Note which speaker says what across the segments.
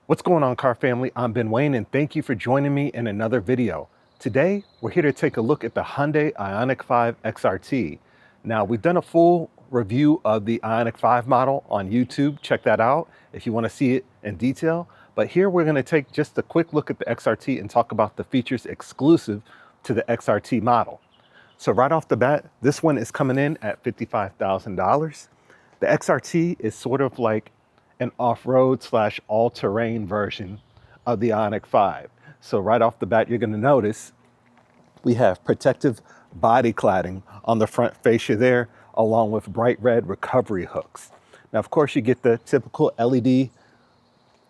Speaker 1: What's going on, car family? I'm Ben Wayne, and thank you for joining me in another video. Today, we're here to take a look at the Hyundai Ioniq 5 XRT. Now, we've done a full review of the Ioniq 5 model on YouTube. Check that out if you want to see it in detail. But here we're going to take just a quick look at the XRT and talk about the features exclusive to the XRT model. So right off the bat, this one is coming in at $55,000. The XRT is sort of like an off-road / all-terrain version of the Ioniq 5. So right off the bat, you're going to notice we have protective body cladding on the front fascia there, along with bright red recovery hooks. Now, of course, you get the typical LED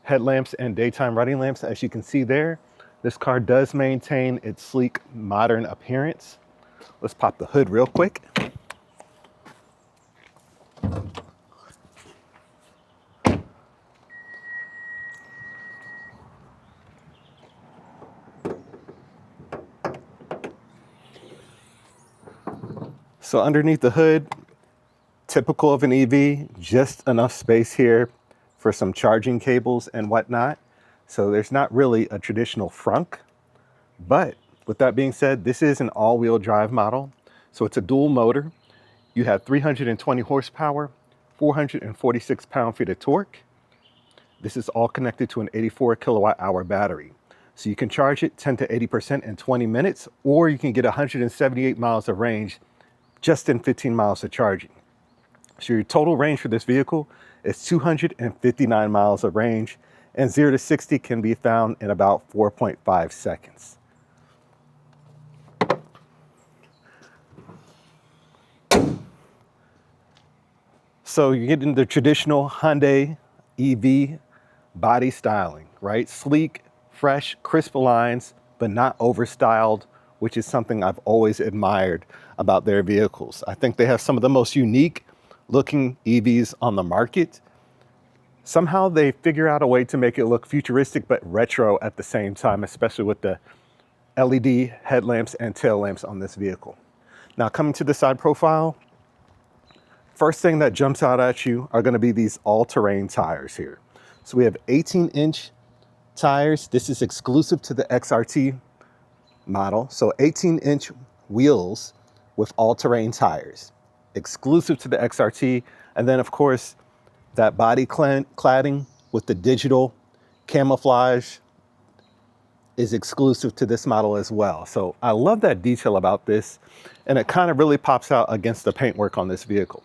Speaker 1: headlamps and daytime running lamps. As you can see there, this car does maintain its sleek, modern appearance. Let's pop the hood real quick. So underneath the hood, typical of an EV, just enough space here for some charging cables and whatnot. So there's not really a traditional frunk. But with that being said, this is an all-wheel drive model. So it's a dual motor. You have 320 horsepower, 446 pound-feet of torque. This is all connected to an 84 kilowatt hour battery. So you can charge it 10 to 80% in 20 minutes, or you can get 178 miles of range just in 15 miles of charging. So your total range for this vehicle is 259 miles of range, and 0 to 60 can be found in about 4.5 seconds. So you're getting the traditional Hyundai EV body styling, right? Sleek, fresh, crisp lines, but not overstyled, which is something I've always admired about their vehicles. I think they have some of the most unique looking EVs on the market. Somehow they figure out a way to make it look futuristic but retro at the same time, especially with the LED headlamps and tail lamps on this vehicle. Now, coming to the side profile, first thing that jumps out at you are going to be these all-terrain tires here. So we have 18-inch tires. This is exclusive to the XRT model. So 18-inch wheels with all-terrain tires, exclusive to the XRT. And then, of course, that body cladding with the digital camouflage is exclusive to this model as well. So I love that detail about this, and it kind of really pops out against the paintwork on this vehicle.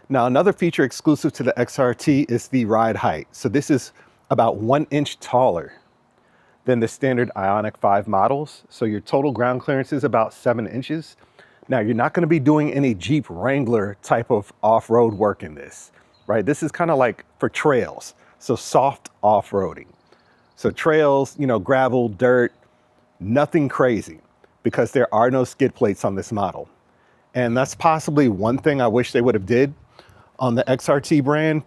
Speaker 1: Now, another feature exclusive to the XRT is the ride height. So this is about 1 inch taller than the standard Ioniq 5 models. So your total ground clearance is about 7 inches. Now, you're not going to be doing any Jeep Wrangler type of off-road work in this, right? This is kind of like for trails, so soft off-roading. So trails, gravel, dirt, nothing crazy, because there are no skid plates on this model. And that's possibly one thing I wish they would have did on the XRT brand,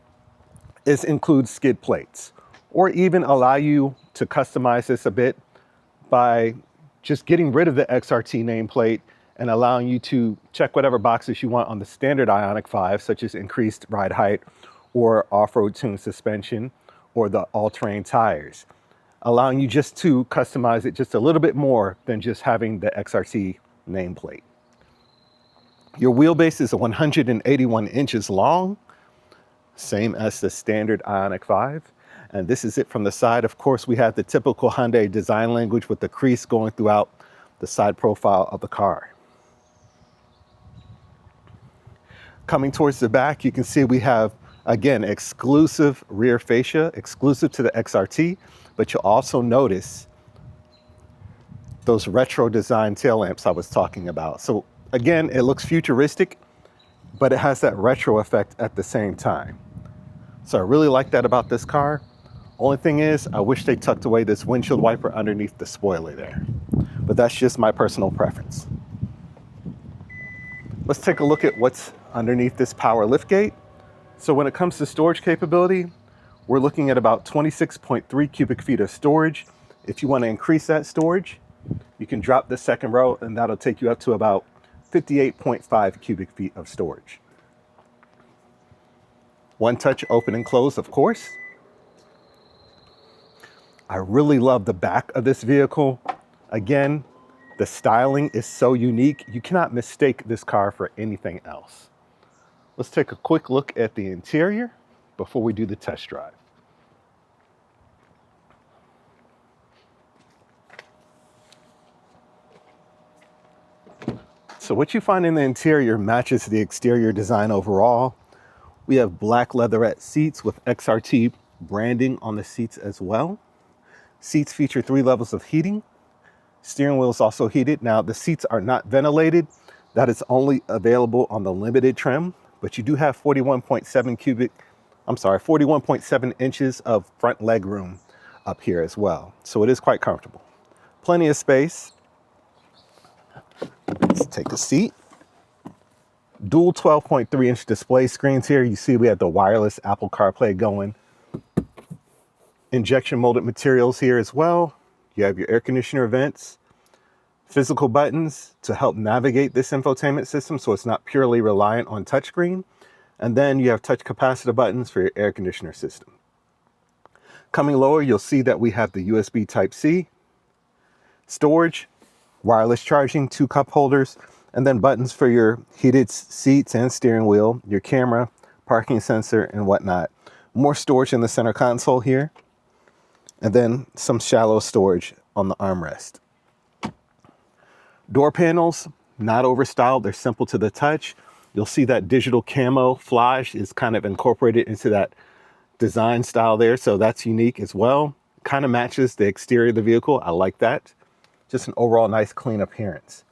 Speaker 1: is include skid plates, or even allow you to customize this a bit by just getting rid of the XRT nameplate and allowing you to check whatever boxes you want on the standard Ioniq 5, such as increased ride height or off-road tuned suspension or the all-terrain tires, allowing you just to customize it just a little bit more than just having the XRT nameplate. Your wheelbase is 181 inches long, same as the standard Ioniq 5. And this is it from the side. Of course, we have the typical Hyundai design language with the crease going throughout the side profile of the car. Coming towards the back, you can see we have, again, exclusive rear fascia, exclusive to the XRT, but you'll also notice those retro design tail lamps I was talking about. So again, it looks futuristic, but it has that retro effect at the same time. So I really like that about this car. Only thing is, I wish they tucked away this windshield wiper underneath the spoiler there, but that's just my personal preference. Let's take a look at what's underneath this power liftgate. So when it comes to storage capability, we're looking at about 26.3 cubic feet of storage. If you want to increase that storage, you can drop the second row, and that'll take you up to about 58.5 cubic feet of storage. One touch open and close, of course. I really love the back of this vehicle. Again, the styling is so unique. You cannot mistake this car for anything else. Let's take a quick look at the interior before we do the test drive. So what you find in the interior matches the exterior design overall. We have black leatherette seats with XRT branding on the seats as well. Seats feature 3 levels of heating. Steering wheel is also heated. Now the seats are not ventilated. That is only available on the limited trim, but you do have 41.7 inches of front leg room up here as well. So it is quite comfortable. Plenty of space. Let's take a seat. Dual 12.3-inch display screens here. You see we have the wireless Apple CarPlay going. Injection molded materials here as well. You have your air conditioner vents, physical buttons to help navigate this infotainment system so it's not purely reliant on touchscreen. And then you have touch capacitor buttons for your air conditioner system. Coming lower, you'll see that we have the USB Type-C, storage, wireless charging, 2 cup holders, and then buttons for your heated seats and steering wheel, your camera, parking sensor, and whatnot. More storage in the center console here, and then some shallow storage on the armrest. Door panels, not overstyled, they're simple to the touch. You'll see that digital camouflage is kind of incorporated into that design style there, so that's unique as well. Kind of matches the exterior of the vehicle. I like that. Just an overall nice clean appearance.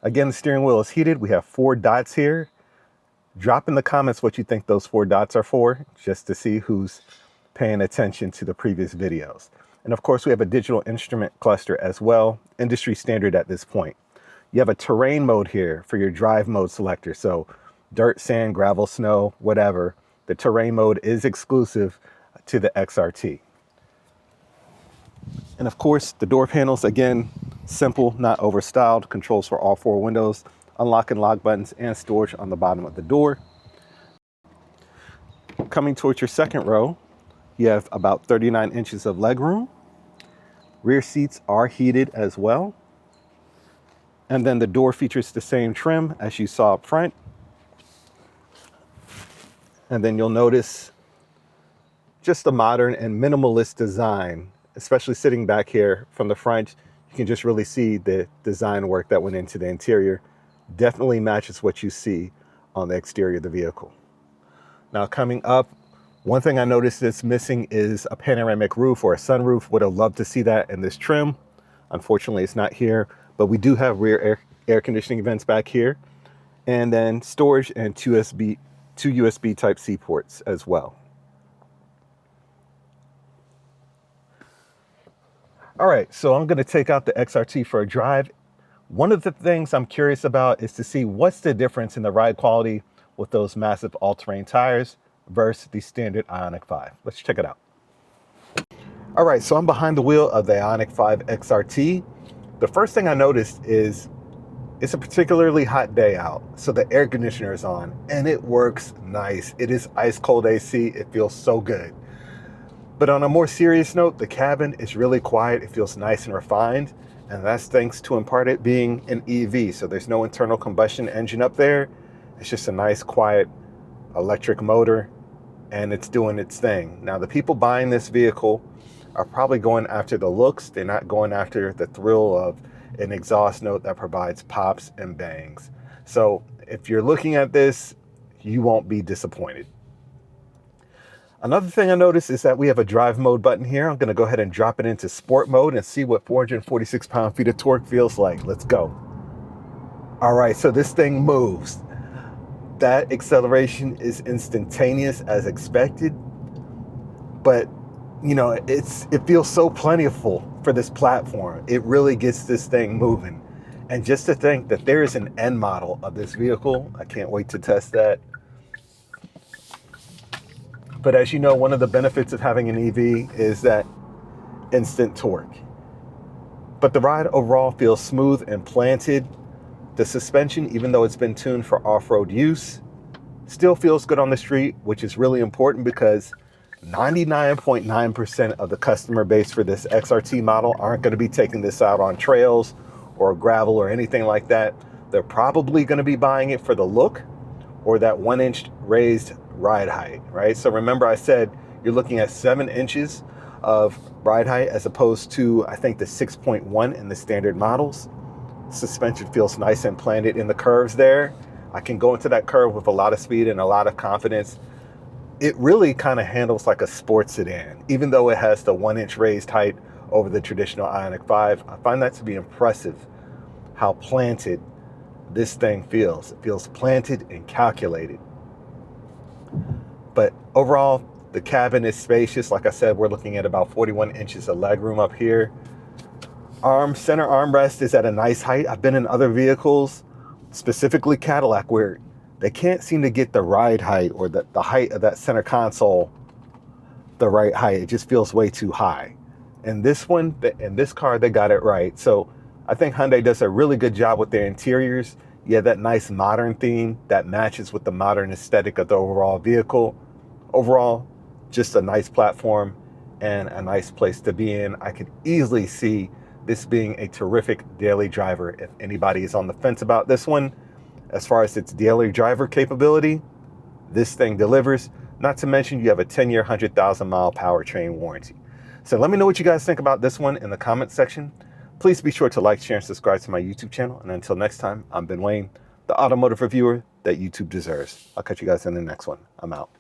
Speaker 1: Again, the steering wheel is heated. We have 4 dots here. Drop in the comments what you think those 4 dots are for, just to see who's paying attention to the previous videos. And of course, we have a digital instrument cluster as well, industry standard at this point. You have a terrain mode here for your drive mode selector. So dirt, sand, gravel, snow, whatever. The terrain mode is exclusive to the XRT. And of course, the door panels, again, simple, not overstyled. Controls for all 4 windows, unlock and lock buttons, and storage on the bottom of the door. Coming towards your second row, you have about 39 inches of legroom. Rear seats are heated as well. And then the door features the same trim as you saw up front. And then you'll notice just a modern and minimalist design, especially sitting back here from the front. You can just really see the design work that went into the interior. Definitely matches what you see on the exterior of the vehicle. Now coming up, one thing I noticed that's missing is a panoramic roof or a sunroof. Would have loved to see that in this trim. Unfortunately, it's not here, but we do have rear air conditioning vents back here, and then storage and 2 USB Type-C ports as well. All right, so I'm going to take out the XRT for a drive. One of the things I'm curious about is to see what's the difference in the ride quality with those massive all-terrain tires versus the standard Ioniq 5. Let's check it out. All right, so I'm behind the wheel of the Ioniq 5 XRT. The first thing I noticed is it's a particularly hot day out, so the air conditioner is on, and it works nice. It is ice cold AC. It feels so good. But on a more serious note, the cabin is really quiet. It feels nice and refined, and that's thanks to in part it being an EV. So there's no internal combustion engine up there. It's just a nice, quiet electric motor, and it's doing its thing. Now, the people buying this vehicle are probably going after the looks. They're not going after the thrill of an exhaust note that provides pops and bangs. So if you're looking at this, you won't be disappointed. Another thing I noticed is that we have a drive mode button here. I'm going to go ahead and drop it into sport mode and see what 446 pound-feet of torque feels like. Let's go. All right, so this thing moves. That acceleration is instantaneous as expected, but you know, it feels so plentiful for this platform. It really gets this thing moving. And just to think that there is an N model of this vehicle, I can't wait to test that. But as you know, one of the benefits of having an EV is that instant torque. But the ride overall feels smooth and planted. The suspension, even though it's been tuned for off-road use, still feels good on the street, which is really important because 99.9% of the customer base for this XRT model aren't going to be taking this out on trails or gravel or anything like that. They're probably going to be buying it for the look or that 1-inch raised ride height, right? So remember I said you're looking at 7 inches of ride height as opposed to, I think, the 6.1 in the standard models. Suspension feels nice and planted in the curves there. I can go into that curve with a lot of speed and a lot of confidence. It really kind of handles like a sports sedan, even though it has the 1-inch raised height over the traditional Ioniq 5. I find that to be impressive, how planted this thing feels. It feels planted and calculated. But overall, the cabin is spacious. Like I said, we're looking at about 41 inches of legroom up here. Center armrest is at a nice height. I've been in other vehicles, specifically Cadillac, where they can't seem to get the ride height or the height of that center console the right height. It just feels way too high. And this one, in this car, they got it right. So I think Hyundai does a really good job with their interiors. Yeah, that nice modern theme that matches with the modern aesthetic of the overall vehicle. Overall, just a nice platform and a nice place to be in. I could easily see this being a terrific daily driver. If anybody is on the fence about this one, as far as its daily driver capability, this thing delivers. Not to mention you have a 10-year, 100,000-mile powertrain warranty. So let me know what you guys think about this one in the comment section. Please be sure to like, share, and subscribe to my YouTube channel. And until next time, I'm Ben Wayne, the automotive reviewer that YouTube deserves. I'll catch you guys in the next one. I'm out.